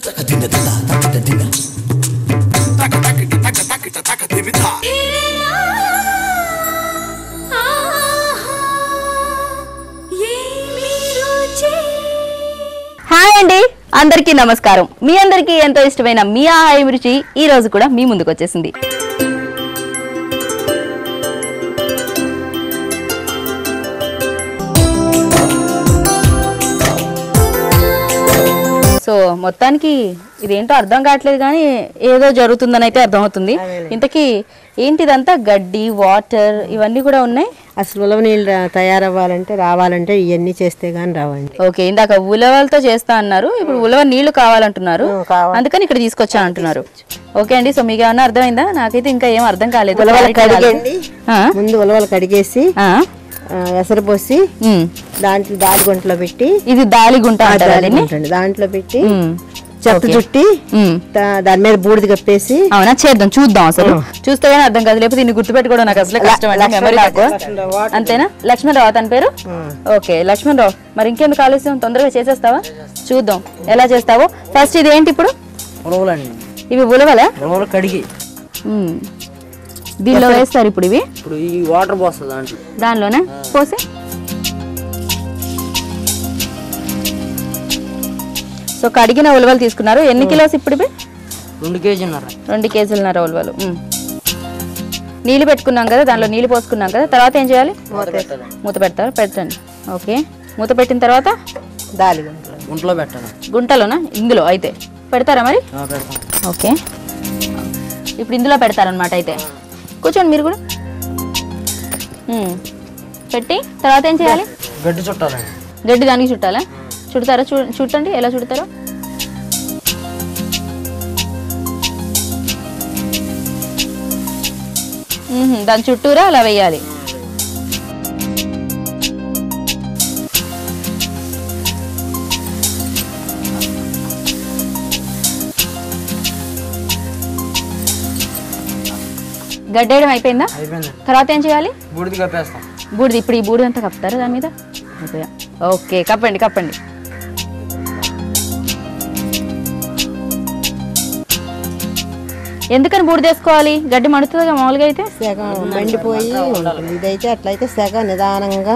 Hi అండి, అందరికీ నమస్కారం. మీ అందరికీ ఎంతో ఇష్టమైన మీ ఆహాయ రుచి ఈ రోజు కూడా మీ ముందుకు వచ్చేసింది. సో మొత్తానికి ఇదేంటో అర్థం కావట్లేదు, కానీ ఏదో జరుగుతుందని అయితే అర్థమవుతుంది. ఇంతకీ ఏంటిదంతా గడ్డి, వాటర్ ఇవన్నీ కూడా ఉన్నాయి. అసలు ఉలవ నీళ్ళు తయారవ్వాలంటే రావాలంటే ఇవన్నీ చేస్తే గానీ రావండి. ఓకే, ఇందాక ఉలవలతో చేస్తా అన్నారు, ఇప్పుడు ఉలవ నీళ్లు కావాలంటున్నారు, అందుకని ఇక్కడ తీసుకొచ్చా అంటున్నారు. ఓకే అండి, సో మీకు ఏమన్నా అర్థమైందా? నాకైతే ఇంకా ఏం అర్థం కాలేదు. ఉలవలు కడిగండి, ముందు ఉలవలు కడిగేసి ఎసరు పోసి దాంట్లో దాలిగుంటలో పెట్టి, ఇది దాలిగుంట దాంట్లో పెట్టి చెత్త చుట్టి దాని మీద బూడిద కప్పేసి. అవునా, చేద్దాం, చూద్దాం. అసలు చూస్తే కానీ అర్థం కాదు, లేకపోతే ఇన్ని గుర్తుపెట్టుకోవడం నాకు అసలు కష్టం. మెమరీ తక్కువ. అంతేనా? లక్ష్మణరావు తన పేరు. ఓకే లక్ష్మణరావు, మరి ఇంకెందుకు ఆలస్యం, తొందరగా చేసేస్తావా? చూద్దాం ఎలా చేస్తావో. ఫస్ట్ ఇది ఏంటి ఇప్పుడు? ఉలవలండి. ఇవి ఉలవలా? ఉలవలు కడిగి దీనిలో వేస్తారు. ఇప్పుడు ఇవి ఈ వాటర్ పోస్తుంది దానిలోనే పోసి. సో కడిగిన ఉలవలు తీసుకున్నారు. ఎన్ని కిలోస్ ఇప్పుడు ఇవి? 2 కేజీన్నర. 2 కేజీలన్నర ఉలవలు. నీళ్ళు పెట్టుకున్నాం కదా, దానిలో నీళ్ళు పోసుకున్నాం కదా, తర్వాత ఏం చేయాలి? మూత పెడతారు. పెట్టండి. ఓకే, మూత పెట్టిన తర్వాత గుంటలో పెట్టాలి. గుంటలోనా? ఇందులో అయితే పెడతారా మరి? ఓకే, ఇప్పుడు ఇందులో పెడతారనమాట. అయితే కూర్చోండి మీరు కూడా. పెట్టి తర్వాత ఏం చేయాలి? గడ్డి చుట్టాలండి. గడ్డి దానికి చుట్టాలా? చుడతారా? చుట్టండి, ఎలా చుడతారో. దాని చుట్టూరా అలా వేయాలి. గడ్డేయడం అయిపోయిందా? తర్వాత ఏం చేయాలి? బూడిద కప్పేస్తాం. బూడిద. ఇప్పుడు ఈ బూడిదంతా కప్పుతారా దాని మీద? ఓకే, కప్పండి కప్పండి. ఎందుకని బూడిద వేసుకోవాలి? గడ్డి మడుతుందిగా మామూలుగా అయితే. సెగ మండిపోయి ఉంటుంది. ఇదైతే అట్లయితే సెగ నిదానంగా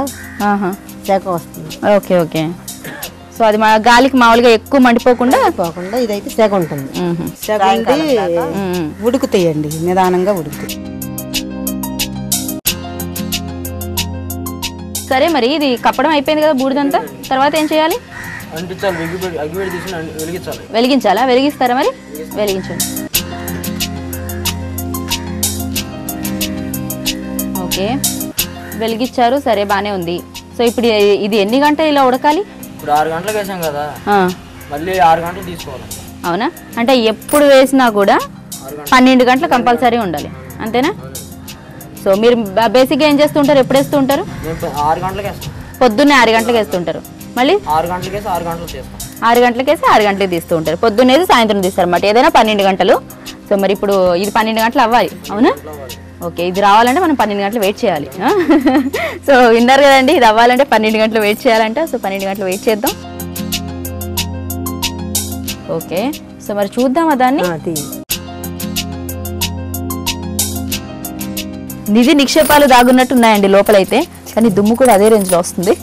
సెగ వస్తుంది. ఓకే ఓకే, సో అది మా గాలికి మామూలుగా ఎక్కువ మండిపోకుండా ఇదైతే సెగ ఉంటుంది. సెగ ఉండి ఉడుకుతాయండి, నిదానంగా ఉడుకుతాయి. సరే, మరి ఇది కప్పడం అయిపోయింది కదా బూడిదంతా, తర్వాత ఏం చేయాలి? వెలిగించాలా? వెలిగిస్తారా మరి? వెలిగించండి. ఓకే, వెలిగించారు. సరే, బానే ఉంది. సో ఇప్పుడు ఇది ఎన్ని గంటలు ఇలా ఉడకాలి? ఇప్పుడు 6 గంటలకు వేసాం కదా, మళ్ళీ 6 గంటలు తీసుకోవాలి. అవునా? అంటే ఎప్పుడు వేసినా కూడా 12 గంటలు కంపల్సరీ ఉండాలి, అంతేనా? సో మీరు బేసిక్గా ఏం చేస్తుంటారు? ఎప్పుడు వేస్తూ ఉంటారు? 6 గంటలకు వేస్తాం. పొద్దున్నే 6 గంటలకు వేస్తుంటారు, మళ్ళీ 6 గంటలకు వేసి 6 గంటలకు తీస్తాం. 6 గంటలకు వేసి 6 గంటలకు తీస్తూ ఉంటారు. పొద్దున్నేది సాయంత్రం తీస్తారు అన్నమాట, ఏదైనా 12 గంటలు. సో మరి ఇప్పుడు ఇది 12 గంటలు అవ్వాలి, అవునా? ఓకే, ఇది రావాలంటే మనం 12 గంటలు వెయిట్ చేయాలి. సో విన్నారు కదండి, ఇది అవ్వాలంటే 12 గంటలు వెయిట్ చేయాలంట. సో 12 గంటలు వెయిట్ చేద్దాం. ఓకే, సో మరి చూద్దామా దాన్ని. నిధి నిక్షేపాలు దాగున్నట్టు ఉన్నాయండి లోపలైతే, కానీ దుమ్ము కూడా అదే రేంజ్ లో వస్తుంది.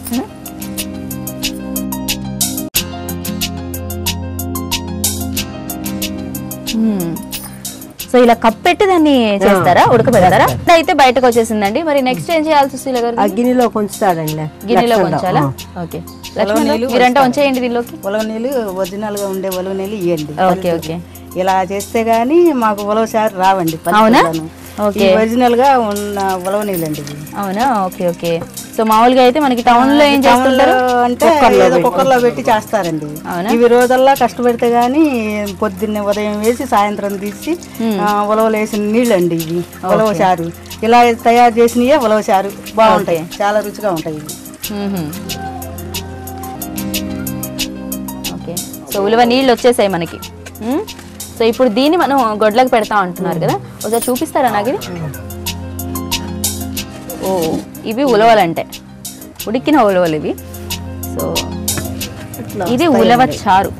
సో ఇలా కప్పెట్టి దాన్ని చేస్తారా, ఉడకబెడతారా? అయితే బయటకు వచ్చేసిందండి. మరి నెక్స్ట్ ఏం చేయాల్సి వస్తుంది? గిన్నెలో కొంచుతాడండి. గిన్నెలో కొంచాలా? ఓకే, మీరంటే ఉంచేయండి దీనిలోకి. ఉలవ నీళ్ళు ఒరిజినల్ గా ఉండే ఉలవ నీళ్ళు ఇవ్వండి. ఓకే ఓకే, ఇలా చేస్తే గానీ మాకు ఉలవచారు రావండి. అవునా? ఒరిజినల్ గా ఉన్న ఉలవ నీళ్ళు అండి. అవునా? Okay okay. సో మామూలుగా అయితే మనకి టౌన్ లో ఏం చేస్తుంటారు అంటే కుక్కర్ లో పెట్టి చేస్తారండి. ఇవి రోజల్లా కష్టపడితే గానీ పొద్దున్నే ఉదయం వేసి సాయంత్రం తీసి ఉలవలు వేసిన నీళ్ళు అండి ఇవి ఉలవచారు. ఇలా తయారు చేసినవే ఉలవచారు, బాగుంటాయి, చాలా రుచిగా ఉంటాయి ఇవి. ఓకే, సో ఉలవ నీళ్ళు వచ్చేసాయి మనకి. సో ఇప్పుడు దీన్ని మనం గొడ్లకు పెడతాం అంటున్నారు కదా, ఒకసారి చూపిస్తారా నాకు ఇది? ఓ, ఇవి ఉలవలంటే ఉడికిన ఉలవలు ఇవి. సో ఇది ఉలవ చారు.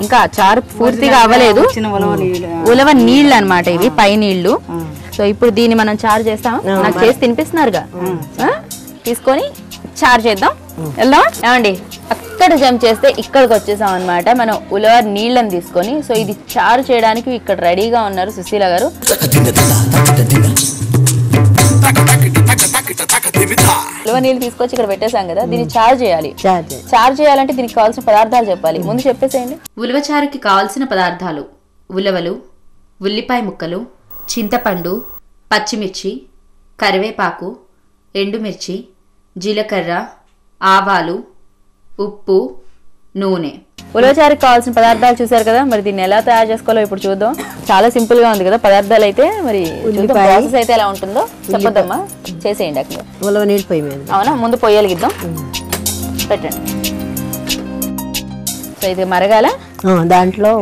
ఇంకా చారు పూర్తిగా అవ్వలేదు, ఉలవ నీళ్ళు అన్నమాట ఇవి, పై నీళ్లు. సో ఇప్పుడు దీన్ని మనం చారు చేస్తాం. నాకు చేసి తినిపిస్తున్నారుగా, తీసుకొని చారు చేద్దాం. వెళ్దాం ఏమండి. అక్కడ జంప్ చేస్తే ఇక్కడికి వచ్చేసాం అనమాట. మనం ఉలవ నీళ్ళని తీసుకొని, సో ఇది చారు చేయడానికి ఇక్కడ రెడీగా ఉన్నారు సుశీల గారు. ఉలవ నీళ్ళు తీసుకొచ్చి ఇక్కడ పెట్టేసాం కదా, దీన్ని చారు చేయాలి. చారు చేయాలంటే దీనికి కావాల్సిన పదార్థాలు చెప్పాలి, ముందు చెప్పేసేయండి. ఉలవ చారుకి కావాల్సిన పదార్థాలు: ఉలవలు, ఉల్లిపాయ ముక్కలు, చింతపండు, పచ్చిమిర్చి, కరివేపాకు, ఎండుమిర్చి, జీలకర్ర, ఆవాలు, ఉప్పు, నూనె. ఉలవచారుకి కావాల్సిన పదార్థాలు చూసారు కదా, మరి దీన్ని ఎలా తయారు చేసుకోవాలో ఇప్పుడు చూద్దాం. చాలా సింపుల్ గా ఉంది కదా పదార్థాలు అయితే, మరి ప్రాసెస్ అయితే ఎలా ఉంటుందో చెప్పొద్దమ్మా, చేసేయండి. అక్కడ ఉలవ నీళ్ళు పొయ్యి మీద. అవునా, ముందు పొయ్యలిగిద్దాం, పెట్టండి. సో ఇది మరగాల, దాంట్లో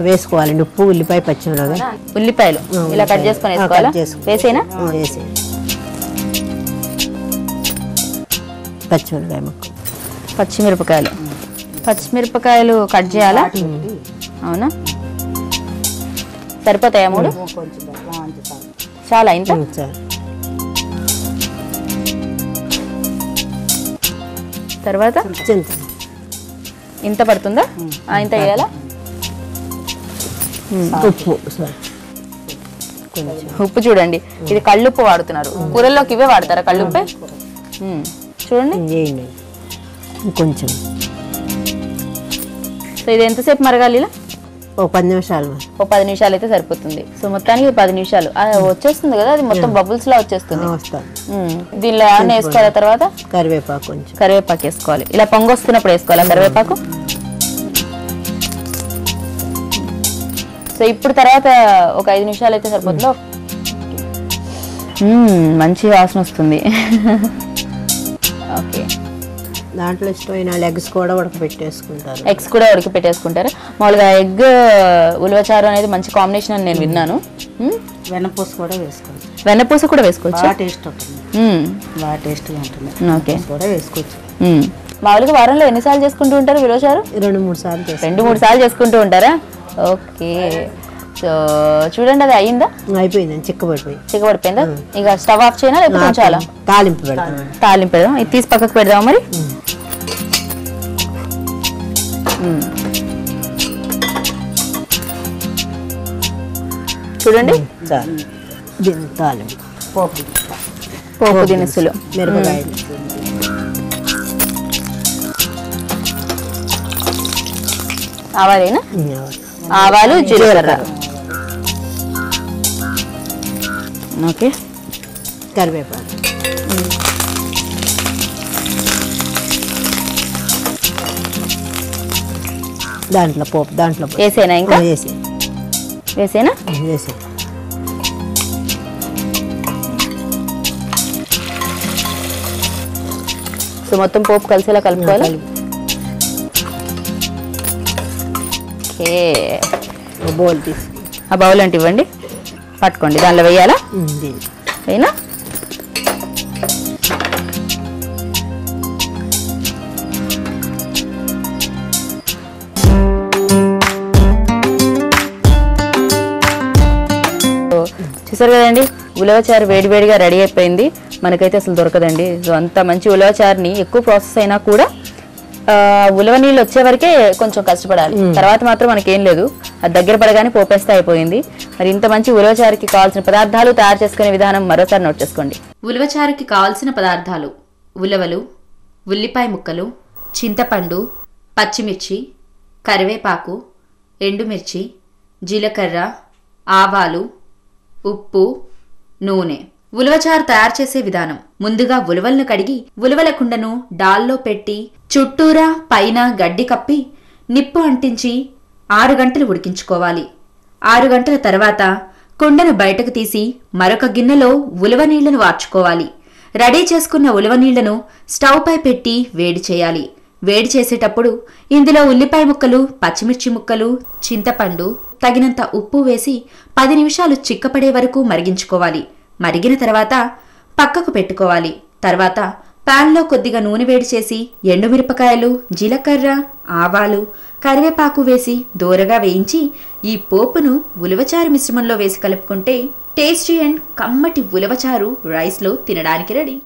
వేసుకోవాలండి ఉప్పు, ఉల్లిపాయ, పచ్చిమిరపకాయ. ఉల్లిపాయలు ఇలా కట్ చేసుకొని వేసుకోవాలా? వేసేనా? పచ్చిమిరపకాయ ముక్క, పచ్చిమిరపకాయలు కట్ చేయాలా? అవునా, సరిపోతాయా? 3 చాలా, ఇంత తర్వాత ఇంత పడుతుందా? ఇంత వేయాలా? ఉప్పు చూడండి, ఇది కళ్ళుప్పు వాడుతున్నారు. కూరల్లోకి ఇవే వాడతారా కళ్ళుప్పే? చూడండి కొంచెం. సో ఇది ఎంతసేపు మరగాలి? ఇలా 10 నిమిషాలు. 10 నిమిషాలు అయితే సరిపోతుంది. సో మొత్తానికి 10 నిమిషాలు వచ్చేస్తుంది కదా, అది మొత్తం బబుల్స్ లా వచ్చేస్తుంది. దీనిలో ఏమన్నా వేసుకోవాలి? తర్వాత కరివేపాకు, కొంచెం కరివేపాకు వేసుకోవాలి. ఇలా పొంగు వస్తున్నప్పుడు వేసుకోవాలి కరివేపాకు. సో ఇప్పుడు తర్వాత ఒక 5 నిమిషాలు అయితే సరిపోతుందో. మంచి వాసన వస్తుంది. ఓకే, దాంట్లో ఇష్టమైన ఎగ్స్ కూడా ఉడకపెట్టేసుకుంటారు. ఎగ్స్ కూడా ఉడకపెట్టేసుకుంటారు. మామూలుగా ఎగ్ ఉలవచారు అనేది మంచి కాంబినేషన్ అని నేను విన్నాను. వెన్నపూస కూడా వేసుకోవచ్చు. వెన్నపూస కూడా వేసుకోవచ్చు, బాగా టేస్ట్ ఉంటుంది, బాగా టేస్ట్గా ఉంటుంది. ఓకే, కూడా వేసుకోవచ్చు. మామూలుగా వారంలో ఎన్నిసార్లు చేసుకుంటూ ఉంటారు ఉలవచారు? 2-3 సార్లు. 2-3 సార్లు చేసుకుంటూ ఉంటారా? ఓకే. సో చూడండి, అది అయిందా? అయిపోయిందండి, చిక్కబడిపోయిందా? ఇక స్టవ్ ఆఫ్ చేయనా లేకపోతే ఉంచాలా? తాలింపు పెడదాం. ఇది తీసి పక్కకు పెడదాం మరి. చూడండి, తాలింపు, పోపు దినుసులు, మిరపకాయలు, ఆవాలేనా? ఆవాలు, జీలకర్ర, ఓకే, కరివేపాకు, దాంట్లో పోపు వేసేనా? ఇంకా వేసేనా? సో మొత్తం పోపు కలిసేలా కలుపుకోవాలి. ఓకే, బౌల్ తీసి ఆ బౌల్ అంటే ఇవ్వండి, పట్టుకోండి. దానిలో వేయాలా? వేయనా? చూసారు కదండి, ఉలవచారు వేడివేడిగా రెడీ అయిపోయింది. మనకైతే అసలు దొరకదండి. సో అంత మంచి ఉలవచారుని ఎక్కువ ప్రాసెస్ అయినా కూడా ఉలవ నీళ్ళు వచ్చే వరకే కొంచెం కష్టపడాలి. తర్వాత మాత్రం మనకేం లేదు, అది దగ్గర పడగానే పోపేస్తే అయిపోయింది. మరి ఇంత మంచి ఉలవచారుకి కావాల్సిన పదార్థాలు తయారు చేసుకునే విధానం మరోసారి నోట్ చేసుకోండి. ఉలవచారుకి కావాల్సిన పదార్థాలు: ఉలవలు, ఉల్లిపాయ ముక్కలు, చింతపండు, పచ్చిమిర్చి, కరివేపాకు, ఎండుమిర్చి, జీలకర్ర, ఆవాలు, ఉప్పు, నూనె. ఉలవచారు తయారు చేసే విధానం: ముందుగా ఉలవలను కడిగి ఉలవల కుండను డాల్లో పెట్టి చుట్టూరా పైన గడ్డి కప్పి నిప్పు అంటించి 6 గంటలు ఉడికించుకోవాలి. 6 గంటల తర్వాత కుండను బయటకు తీసి మరొక గిన్నెలో ఉలవ నీళ్లను వార్చుకోవాలి. రెడీ చేసుకున్న ఉలవ నీళ్లను స్టవ్ పై పెట్టి వేడి చేయాలి. వేడి చేసేటప్పుడు ఇందులో ఉల్లిపాయ ముక్కలు, పచ్చిమిర్చి ముక్కలు, చింతపండు, తగినంత ఉప్పు వేసి 10 నిమిషాలు చిక్కపడే వరకు మరిగించుకోవాలి. మరిగిన తర్వాత పక్కకు పెట్టుకోవాలి. తర్వాత పాన్లో కొద్దిగా నూనె వేడి చేసి ఎండుమిరపకాయలు, జీలకర్ర, ఆవాలు, కరివేపాకు వేసి దోరగా వేయించి ఈ పోపును ఉలవచారు మిశ్రమంలో వేసి కలుపుకుంటే టేస్టీ అండ్ కమ్మటి ఉలవచారు రైస్లో తినడానికి రెడీ.